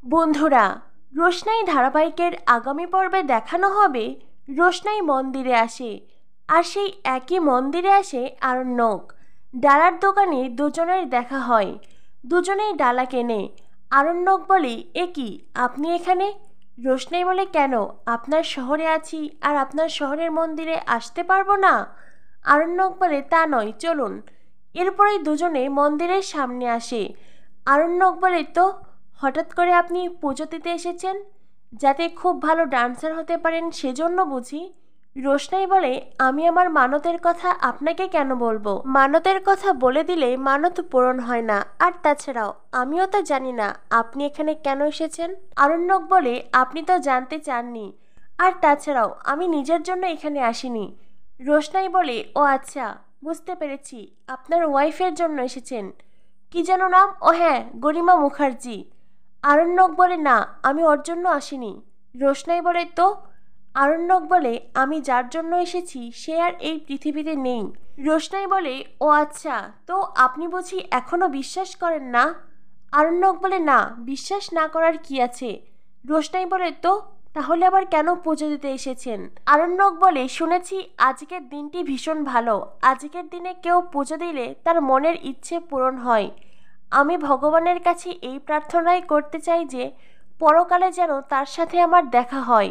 বন্ধুরা, রোশনাই ধারাবাহিকের আগামী পর্বে দেখানো হবে রোশনাই মন্দিরে আসে, আর সেই একই মন্দিরে আসে আরণ্যক। ডালার দোকানে দুজনের দেখা হয়, দুজনেই ডালা কেনে। আরণ্যক বলে, এ কি, আপনি এখানে? রোশনাই বলে, কেন, আপনার শহরে আছি আর আপনার শহরের মন্দিরে আসতে পারবো না? আরণ্যক বলে, তা নয়, চলুন। এরপরেই দুজনে মন্দিরের সামনে আসে। আরণ্যক বলে, তো হঠাৎ করে আপনি পুজো দিতে এসেছেন? যাতে খুব ভালো ডান্সার হতে পারেন সেজন্য বুঝি? রোশনাই বলে, আমি আমার মানতের কথা আপনাকে কেন বলবো? মানতের কথা বলে দিলে মানত পূরণ হয় না, আর তাছাড়াও আমিও তো জানি না আপনি এখানে কেন এসেছেন। আরণ্যক বলে, আপনি তো জানতে চাননি, আর তাছাড়াও আমি নিজের জন্য এখানে আসিনি। রোশনাই বলে, ও আচ্ছা, বুঝতে পেরেছি, আপনার ওয়াইফের জন্য এসেছেন। কি যেন নাম? ও হ্যাঁ, গরিমা মুখার্জি। আরণ্যক বলে, না, আমি ওর জন্য আসিনি। রোশনাই বলে, তো? আরণ্যক বলে, আমি যার জন্য এসেছি সে আর এই পৃথিবীতে নেই। রোশনাই বলে, ও আচ্ছা, তো আপনি বুঝি এখনো বিশ্বাস করেন না? আরণ্যক বলে, না, বিশ্বাস না করার কি আছে। রোশনাই বলে, তো তাহলে আবার কেন পুজো দিতে এসেছেন? আরণ্যক বলে, শুনেছি আজকের দিনটি ভীষণ ভালো, আজকের দিনে কেউ পুজো দিলে তার মনের ইচ্ছে পূরণ হয়। আমি ভগবানের কাছে এই প্রার্থনাই করতে চাই যে পরকালে যেন তার সাথে আমার দেখা হয়।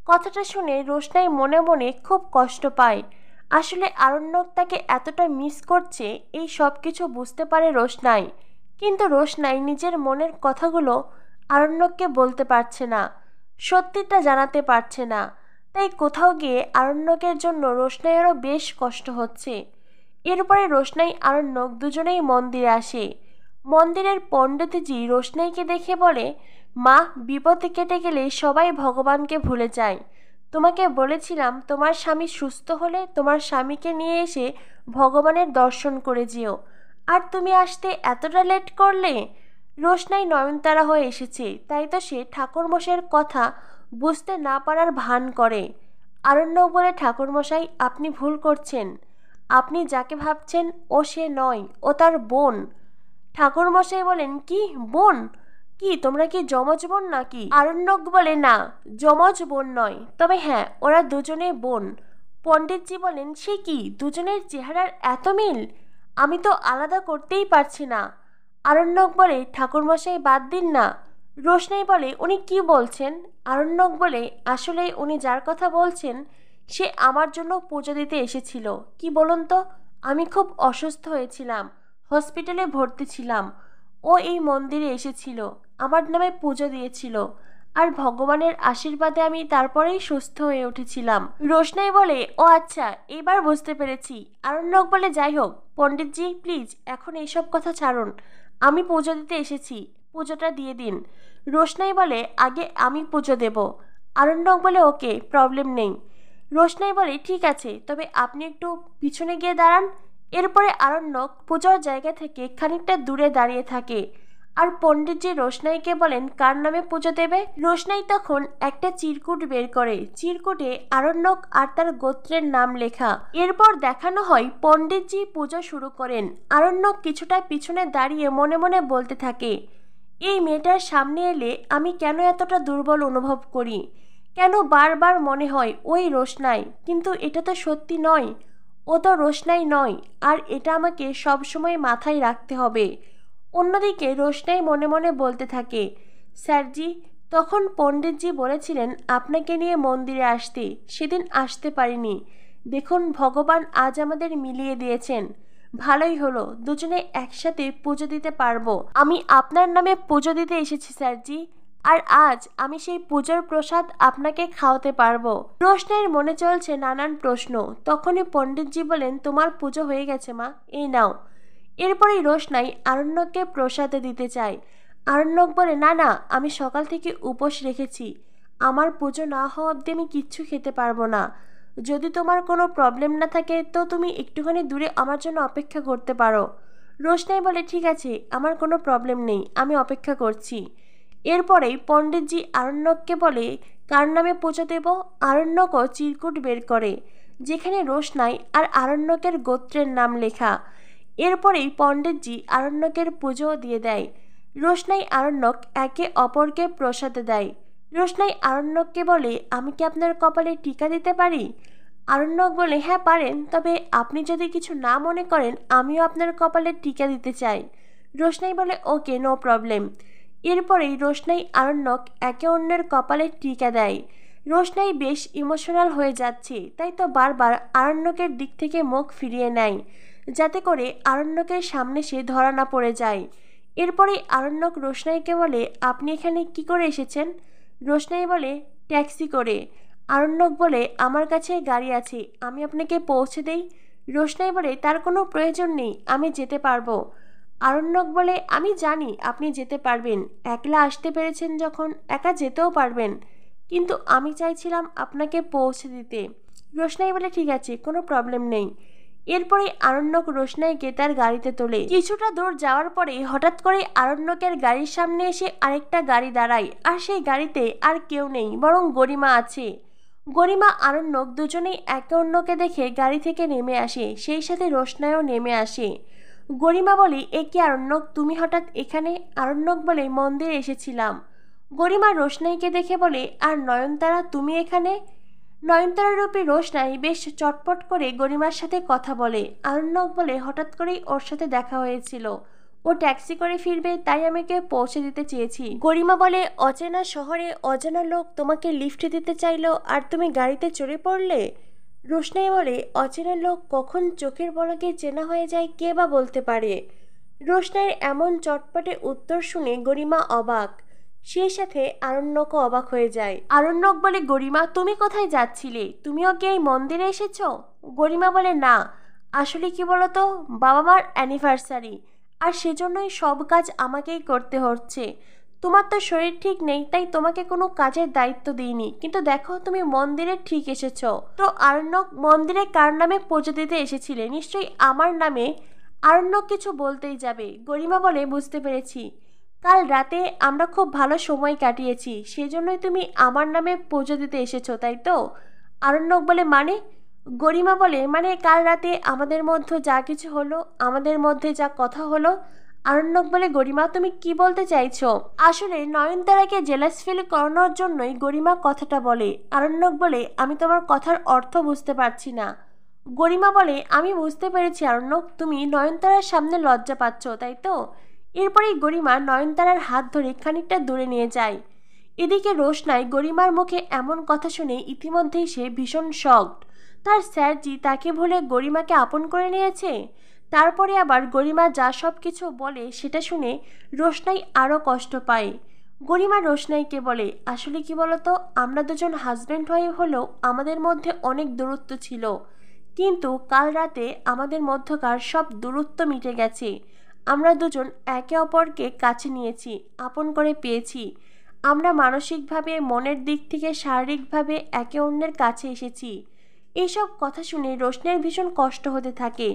কথাটা শুনে রোশনাই মনে মনে খুব কষ্ট পায়। আসলে আরণ্যক তাকে এতটা মিস করছে, এই সব কিছু বুঝতে পারে রোশনাই। কিন্তু রোশনাই নিজের মনের কথাগুলো আরণ্যককে বলতে পারছে না, সত্যিটা জানাতে পারছে না। তাই কোথাও গিয়ে আরণ্যকের জন্য রোশনাইয়েরও বেশ কষ্ট হচ্ছে। এরপরে রোশনাই আরণ্যক দুজনেই মন্দিরে আসে। মন্দিরের পণ্ডিতজি রোশনাইকে দেখে বলে, মা, বিপদ কেটে গেলে সবাই ভগবানকে ভুলে যায়। তোমাকে বলেছিলাম তোমার স্বামী সুস্থ হলে তোমার স্বামীকে নিয়ে এসে ভগবানের দর্শন করে যেও, আর তুমি আসতে এতটা লেট করলে। রোশনাই নয়নতারা হয়ে এসেছে, তাই তো সে ঠাকুরমশাইয়ের কথা বুঝতে না পারার ভান করে। আরণ্যক বলে, ঠাকুরমশাই, আপনি ভুল করছেন। আপনি যাকে ভাবছেন ও সে নয়, ও তার বোন। ঠাকুরমশাই বলেন, কি বোন? কি তোমরা কি যমজ বোন নাকি? আরণ্যক বলে, না, যমজ বোন নয়, তবে হ্যাঁ, ওরা দুজনে বোন। পণ্ডিতজি বলেন, সে কি, দুজনের চেহারার এত মিল? আমি তো আলাদা করতেই পারছি না। আরণ্যক বলে, ঠাকুরমশাই বাদ দিন না। রোশনাই বলে, উনি কি বলছেন? আরণ্যক বলে, আসলে উনি যার কথা বলছেন সে আমার জন্য পুজো দিতে এসেছিল। কি বলুন তো, আমি খুব অসুস্থ হয়েছিলাম, হসপিটালে ভর্তি ছিলাম। ও এই মন্দিরে এসেছিল, আমার নামে পুজো দিয়েছিল, আর ভগবানের আশীর্বাদে আমি তারপরেই সুস্থ হয়ে উঠেছিলাম। রোশনাই বলে, ও আচ্ছা, এবার বুঝতে পেরেছি। আরণ্যক বলে, যাই হোক, পণ্ডিতজি প্লিজ এখন এইসব কথা ছাড়ুন, আমি পুজো দিতে এসেছি, পুজোটা দিয়ে দিন। রোশনাই বলে, আগে আমি পুজো দেব। আরণ্যক বলে, ওকে, প্রবলেম নেই। রোশনাই বলে, ঠিক আছে, তবে আপনি একটু পিছনে গিয়ে দাঁড়ান। এরপরে আরণ্যক পূজার জায়গা থেকে খানিকটা দূরে দাঁড়িয়ে থাকে, আর পণ্ডিতজি রোশনাইকে বলেন কার নামে পুজো দেবে। রোশনাই তখন একটা চিরকুট বের করে, চিরকুটে আরণ্যক আর তার গোত্রের নাম লেখা। এরপর দেখানো হয় পণ্ডিতজি পুজো শুরু করেন। আরণ্যক কিছুটা পিছনে দাঁড়িয়ে মনে মনে বলতে থাকে, এই মেয়েটার সামনে এলে আমি কেন এতটা দুর্বল অনুভব করি, কেন বারবার মনে হয় ওই রোশনাই, কিন্তু এটা তো সত্যি নয়, ও তো রোশনাই নয়, আর এটা আমাকে সবসময় মাথায় রাখতে হবে। অন্যদিকে রোশনাই মনে মনে বলতে থাকে, স্যারজি, তখন পণ্ডিতজি বলেছিলেন আপনাকে নিয়ে মন্দিরে আসতে, সেদিন আসতে পারিনি। দেখুন, ভগবান আজ আমাদের মিলিয়ে দিয়েছেন, ভালোই হলো, দুজনে একসাথে পুজো দিতে পারবো। আমি আপনার নামে পুজো দিতে এসেছি স্যারজি, আর আজ আমি সেই পুজোর প্রসাদ আপনাকে খাওয়াতে পারবো। রোশনাইয়ের মনে চলছে নানান প্রশ্ন। তখনই পণ্ডিতজি বলেন, তোমার পুজো হয়ে গেছে মা, এই নাও। এরপরেই রোশনাই আরণ্যককে প্রসাদে দিতে চায়। আরণ্যক বলে, না না, আমি সকাল থেকে উপোস রেখেছি, আমার পুজো না হওয়া অবধি আমি কিচ্ছু খেতে পারবো না। যদি তোমার কোনো প্রবলেম না থাকে তো তুমি একটুখানি দূরে আমার জন্য অপেক্ষা করতে পারো। রোশনাই বলে, ঠিক আছে, আমার কোনো প্রবলেম নেই, আমি অপেক্ষা করছি। এরপরেই পণ্ডিতজি আরণ্যককে বলে, কার নামে পুজো দেব? আরণ্যকও চিরকুট বের করে, যেখানে রোশনাই আর আরণ্যকের গোত্রের নাম লেখা। এরপরেই পণ্ডিতজি আরণ্যকের পুজো দিয়ে দেয়। রোশনাই আরণ্যক একে অপরকে প্রসাদ দেয়। রোশনাই আরণ্যককে বলে, আমি কি আপনার কপালে টিকা দিতে পারি? আরণ্যক বলে, হ্যাঁ পারেন, তবে আপনি যদি কিছু না মনে করেন আমিও আপনার কপালে টিকা দিতে চাই। রোশনাই বলে, ওকে, নো প্রবলেম। এরপরেই রোশনাই আরণ্যক একে অন্যের কপালে টিকা দেয়। রোশনাই বেশ ইমোশনাল হয়ে যাচ্ছে, তাই তো বারবার আরণ্যকের দিক থেকে মুখ ফিরিয়ে নেয়, যাতে করে আরণ্যকের সামনে সে ধরা না পড়ে যায়। এরপরেই আরণ্যক রোশনাইকে বলে, আপনি এখানে কি করে এসেছেন? রোশনাই বলে, ট্যাক্সি করে। আরণ্যক বলে, আমার কাছে গাড়ি আছে, আমি আপনাকে পৌঁছে দেই। রোশনাই বলে, তার কোনো প্রয়োজন নেই, আমি যেতে পারবো। আরণ্যক বলে, আমি জানি আপনি যেতে পারবেন, একলা আসতে পেরেছেন যখন একা যেতেও পারবেন, কিন্তু আমি চাইছিলাম আপনাকে পৌঁছে দিতে। রোশনাই বলে, ঠিক আছে, কোনো প্রবলেম নেই। এরপরে আরণ্যক রোশনাইকে তার গাড়িতে তোলে। কিছুটা দূর যাওয়ার পরে হঠাৎ করে আরণ্যকের গাড়ির সামনে এসে আরেকটা গাড়ি দাঁড়ায়, আর সেই গাড়িতে আর কেউ নেই, বরং গরিমা আছে। গরিমা আরণ্যক দুজনেই একে অন্যকে দেখে গাড়ি থেকে নেমে আসে, সেই সাথে রোশনাইও নেমে আসে। গরিমা বলে, এ কি আরণ্যক, তুমি হঠাৎ এখানে? আরণ্যক বলে, মন্দিরে এসেছিলাম। গরিমা রোশনাইকে দেখে বলে, আর নয়নতারা, তুমি এখানে? নয়নতারা রূপী রোশনাই বেশ চটপট করে গরিমার সাথে কথা বলে। আরণ্যক বলে, হঠাৎ করেই ওর সাথে দেখা হয়েছিল, ও ট্যাক্সি করে ফিরবে, তাই আমাকে পৌঁছে দিতে চেয়েছি। গরিমা বলে, অচেনা শহরে অজানা লোক তোমাকে লিফট দিতে চাইলো আর তুমি গাড়িতে চড়ে পড়লে? রোশনাই বলে, অচেনা লোক কখন চোখের পলকে চেনা হয়ে যায় কে বা বলতে পারে? রোশনাইয়ের এমন চটপটে উত্তর শুনে গরিমা অবাক, সেই সাথে আরণ্যকও অবাক হয়ে যায়। আরণ্যক বলে, গরিমা, তুমি কোথায় যাচ্ছিলে? তুমিও কি এই মন্দিরে এসেছো? গরিমা বলে, না, আসলে কি বলতো, বাবা মার অ্যানিভার্সারি, আর সেজন্যই সব কাজ আমাকেই করতে হচ্ছে। তোমার তো শরীর ঠিক নেই, তাই তোমাকে কোনো কাজের দায়িত্ব দিইনি, কিন্তু দেখো তুমি মন্দিরে ঠিক এসেছো। তো আরণ্যক, মন্দিরে কার নামে পুজো দিতে এসেছিলে? নিশ্চয়ই আমার নামে। আরণ্যক কিছু বলতেই যাবে, গরিমা বলে, বুঝতে পেরেছি, কাল রাতে আমরা খুব ভালো সময় কাটিয়েছি, সেজন্যই তুমি আমার নামে পুজো দিতে এসেছো, তাই তো? আরণ্যক বলে, মানে? গরিমা বলে, মানে কাল রাতে আমাদের মধ্যে যা কিছু হলো, আমাদের মধ্যে যা কথা হলো। আরণ্যক বলে, গরিমা তুমি কি বলতে চাইছো? আসলে নয়নতারাকে জেলাস ফিল করানোর জন্যই গরিমা কথাটা বলে। আরণ্যক বলে, আমি তোমার কথার অর্থ বুঝতে পারছি না। গরিমা বলে, আমি বুঝতে পেরেছি আরণ্যক, তুমি নয়নতারার সামনে লজ্জা পাচ্ছ, তাই তো? এরপরেই গরিমা নয়নতারার হাত ধরে খানিকটা দূরে নিয়ে যায়। এদিকে রোশনাই গরিমার মুখে এমন কথা শুনে ইতিমধ্যেই সে ভীষণ শকড। তার স্যারজি তাকে ভুলে গরিমাকে আপন করে নিয়েছে। তারপরে আবার গরিমা যা সব কিছু বলে সেটা শুনে রোশনাই আরও কষ্ট পায়। গরিমা রোশনাইকে বলে, আসলে কি বলতো, আমরা দুজন হাজব্যান্ড ওয়াইফ হলেও আমাদের মধ্যে অনেক দূরত্ব ছিল, কিন্তু কাল রাতে আমাদের মধ্যকার সব দূরত্ব মিটে গেছে। আমরা দুজন একে অপরকে কাছে নিয়েছি, আপন করে পেয়েছি। আমরা মানসিকভাবে, মনের দিক থেকে, শারীরিকভাবে একে অন্যের কাছে এসেছি। এইসব কথা শুনে রোশনাইয়ের ভীষণ কষ্ট হতে থাকে,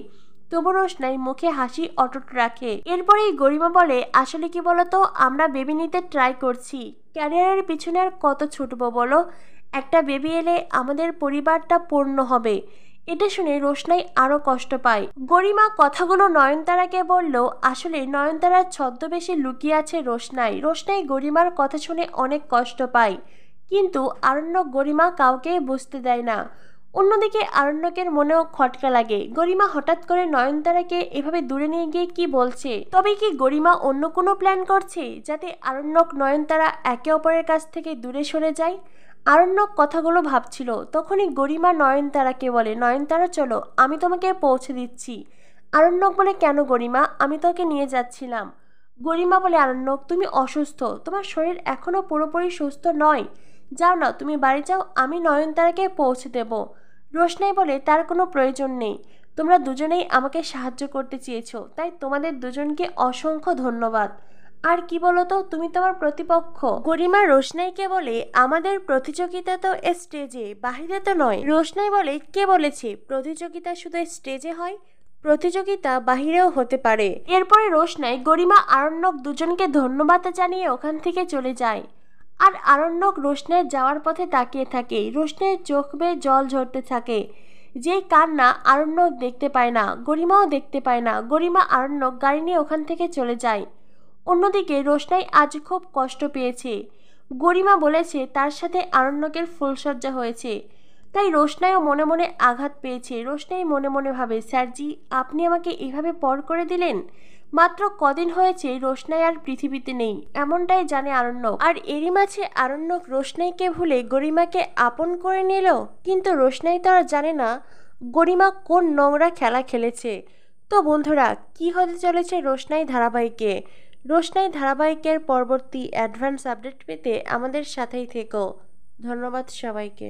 তবু রোশনাই মুখে হাসি অটুট রাখে। এরপরেই গরিমা বলে, আসলে কি বলতো, আমরা বেবি নিতে ট্রাই করছি। ক্যারিয়ারের পিছনে আর কত ছুটবো বলো, একটা বেবি এলে আমাদের পরিবারটা পূর্ণ হবে। এটা শুনে রোশনাই আরও কষ্ট পায়। গরিমা কথাগুলো নয়নতারাকে বলল, আসলে নয়নতারার ছদ্মবেশে লুকিয়ে আছে রোশনাই। রোশনাই গরিমার কথা শুনে অনেক কষ্ট পায়, কিন্তু আরণ্যক গরিমা কাউকে বুঝতে দেয় না। অন্যদিকে আরণ্যকের মনেও খটকা লাগে, গরিমা হঠাৎ করে নয়নতারাকে এভাবে দূরে নিয়ে গিয়ে কি বলছে? তবে কি গরিমা অন্য কোনো প্ল্যান করছে, যাতে আরণ্যক নয়নতারা একে অপরের কাছ থেকে দূরে সরে যায়? আরণ্যক কথাগুলো ভাবছিল, তখনই গরিমা নয়নতারাকে বলে, নয়নতারা চলো, আমি তোমাকে পৌঁছে দিচ্ছি। আরণ্যক বলে, কেন গরিমা, আমি তোকে নিয়ে যাচ্ছিলাম। গরিমা বলে, আরণ্যক তুমি অসুস্থ, তোমার শরীর এখনও পুরোপুরি সুস্থ নয়, যাও না, তুমি বাড়ি যাও, আমি নয়নতারাকে পৌঁছে দেব। রোশনাই বলে, তার কোনো প্রয়োজন নেই, তোমরা দুজনেই আমাকে সাহায্য করতে চেয়েছো, তাই তোমাদের দুজনকে অসংখ্য ধন্যবাদ। আর কি বলতো, তুমি তোমার প্রতিপক্ষ। গরিমা রোশনাইকে বলে, আমাদের প্রতিযোগিতা তো স্টেজে, বাহিরে তো নয়। রোশনাই বলে, কে বলেছে প্রতিযোগিতা শুধু স্টেজে হয়? প্রতিযোগিতা বাহিরেও হতে পারে। এরপরে রোশনাই, গরিমা, আরণ্যক দুজনকে ধন্যবাদ জানিয়ে ওখান থেকে চলে যায়। আর আরণ্যক রোশনাইয়ের যাওয়ার পথে তাকিয়ে থাকে। রোশনাইয়ের চোখ বেয়ে জল ঝরতে থাকে। যেই কান্না আরণ্যক দেখতে পায় না, গরিমাও দেখতে পায় না। গরিমা আরণ্যক গাড়ি নিয়ে ওখান থেকে চলে যায়। অন্যদিকে রোশনাই আজ খুব কষ্ট পেয়েছে। গরিমা বলেছে তার সাথে আরণ্যকের ফুলসজ্জা হয়েছে, তাই রোশনাইও মনে মনে আঘাত পেয়েছে। রোশনাই মনে মনে ভাবে, স্যারজি আপনি আমাকে এভাবে পর করে দিলেন। মাত্র কদিন হয়েছে রোশনাই আর পৃথিবীতে নেই, এমনটাই জানে আরণ্যক। আর এরই মাঝে আরণ্যক রোশনাইকে ভুলে গরিমাকে আপন করে নিল। কিন্তু রোশনাই তো আর জানে না গরিমা কোন নোংরা খেলা খেলেছে। তো বন্ধুরা, কি হতে চলেছে রোশনাই ধারাবাহিকে? রোশনাই ধারাবাহিকের পরবর্তী অ্যাডভান্স আপডেট পেতে আমাদের সাথেই থেকো। ধন্যবাদ সবাইকে।